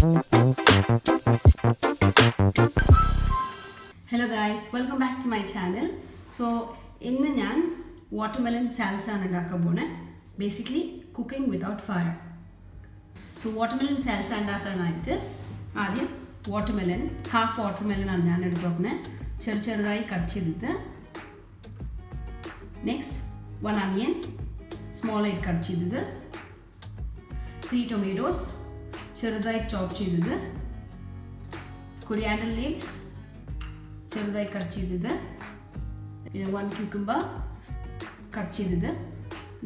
Hello guys, welcome back to my channel. So, innu njan watermelon salsa aanu undakkan pone. Basically, cooking without fire. So, watermelon salsa undakkanayittu ആദ്യം watermelon, half watermelon ആണ് ഞാൻ എടുത്തോക്കണേ. ചെറുതായി cut ചെയ്തിട്ട് next 1 onion small ആയി cut ചെയ്തത്, 3 tomatoes ചെറുതായി ചോപ്പ് ചെയ്തത്, coriander leaves ചെറുതായി കട്ട് ചെയ്തത്, പിന്നെ 1 cucumber കട്ട് ചെയ്തത്,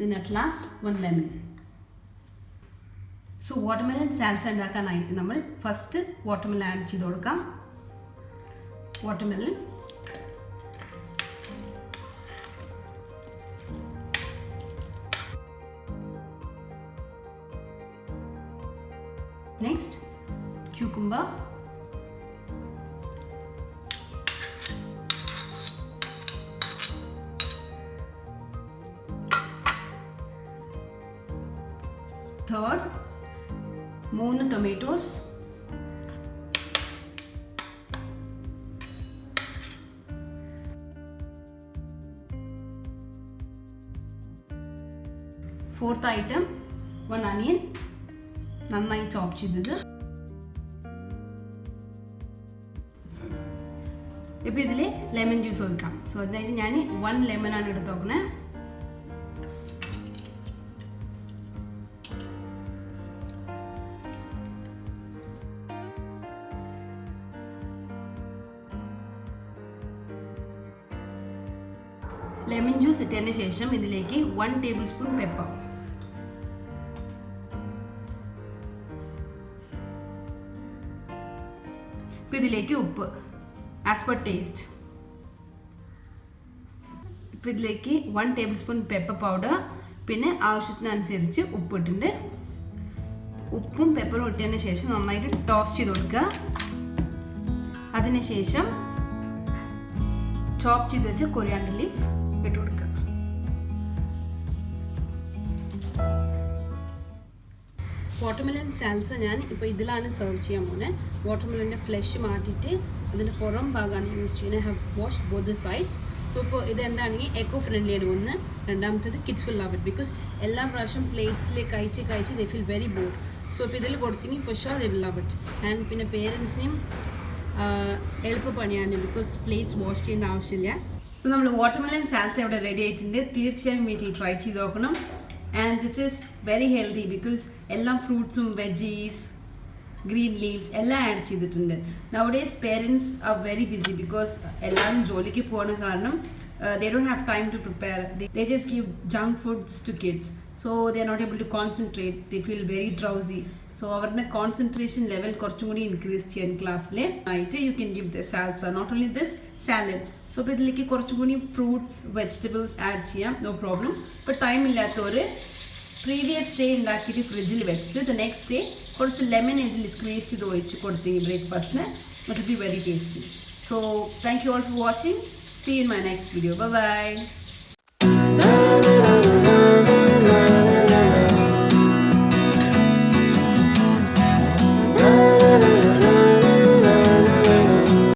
then at last 1 lemon. So watermelon salsa ഉണ്ടാക്കാനായിട്ട് നമ്മൾ ഫസ്റ്റ് watermelon ആഡ് ചെയ്ത് കൊടുക്കാം. watermelon next cucumber, third 3 tomatoes, fourth item 1 onion നന്നായി ചോപ്പ് ചെയ്തത്. ഇപ്പോൾ ഇതിൽ ലെമൺ ജ്യൂസ് ഒഴിക്കാം. സോ അതായത് ഞാൻ 1 ലെമൺ ആണ് എടുത്തോക്കണേ. ലെമൺ ജ്യൂസ് ഇട്ടതിന് ശേഷം ഇതിലേക്ക് 1 ടേബിൾ സ്പൂൺ പെപ്പർ, ഇപ്പോൾ ഇതിലേക്ക് ഉപ്പ് ആസ് പെർ ടേസ്റ്റ്. ഇപ്പോൾ ഇതിലേക്ക് 1 ടേബിൾ സ്പൂൺ പെപ്പർ പൗഡർ, പിന്നെ ആവശ്യത്തിനനുസരിച്ച് ഉപ്പ് ഇട്ടിട്ടുണ്ട്. ഉപ്പും പെപ്പറും ഇട്ടതിന് ശേഷം നന്നായിട്ട് ടോസ്റ്റ് ചെയ്ത് കൊടുക്കുക. അതിനുശേഷം ചോപ്പ് ചെയ്ത് വെച്ച് കൊറിയാണ്ടർ ലീഫ് ഇട്ട് കൊടുക്കുക. വാട്ടർമെലൺ സാൽസ ഞാൻ ഇപ്പോൾ ഇതിലാണ് സെർവ് ചെയ്യാൻ പോകുന്നത്. വാട്ടർമെലൻ്റെ ഫ്ലഷ് മാറ്റിയിട്ട് അതിൻ്റെ പുറം ഭാഗമാണ് യൂസ് ചെയ്യുന്നത്. Have washed both the sides. So ഇപ്പോൾ ഇതെന്താണെങ്കിൽ എക്കോ ഫ്രണ്ട്ലി ആണ് ഒന്ന്. രണ്ടാമത്തേത് kids will love it because എല്ലാ പ്രാവശ്യം പ്ലേറ്റ്സിലേക്ക് കഴിച്ച് they feel very bored. So ഇപ്പോൾ ഇതിൽ കൊടുത്തെങ്കിൽ for sure they will love it. And പിന്നെ പേരൻസിനെയും എളുപ്പപ്പണിയാണ് ബിക്കോസ് പ്ലേറ്റ്സ് വാഷ് ചെയ്യേണ്ട ആവശ്യമില്ല. സോ നമ്മൾ വാട്ടർമെലൺ സാൽസ ഇവിടെ റെഡി ആയിട്ടുണ്ട്. തീർച്ചയായും വീട്ടിൽ ട്രൈ ചെയ്ത് നോക്കണം. And this is very healthy because എല്ലാ ഫ്രൂട്ട്സും വെജീസ് ഗ്രീൻ ലീവ്സ് എല്ലാം ആഡ് ചെയ്തിട്ടുണ്ട്. Nowadays parents are very busy because എല്ലാവരും ജോലിക്ക് പോകുന്ന കാരണം they don't have time to prepare. They just give junk foods to kids. So they are not able to concentrate. They feel very drowsy. So അവരുടെ concentration level കുറച്ചും കൂടി increase ചെയ്യാൻ ക്ലാസ്സിൽ ആയിട്ട് you can give the salsa. Not only this, salads. So ഇപ്പോൾ ഇതിലേക്ക് കുറച്ചും കൂടി ഫ്രൂട്ട്സ് വെജിറ്റബിൾസ് ആഡ് ചെയ്യാം, നോ പ്രോബ്ലം. ഇപ്പോൾ ടൈം ഇല്ലാത്തവർ പ്രീവിയസ് ഡേ ഉണ്ടാക്കിയിട്ട് ഫ്രിഡ്ജിൽ വെച്ചിട്ട് ദ നെക്സ്റ്റ് ഡേ കുറച്ച് ലെമൺ ഇതിൽ സ്ക്വീസ് ചെയ്ത് ഒഴിച്ച് കൊടുത്തെങ്കിൽ ബ്രേക്ക്ഫാസ്റ്റിന് it will be very tasty. So thank you all for watching. See you in my next video. Bye bye.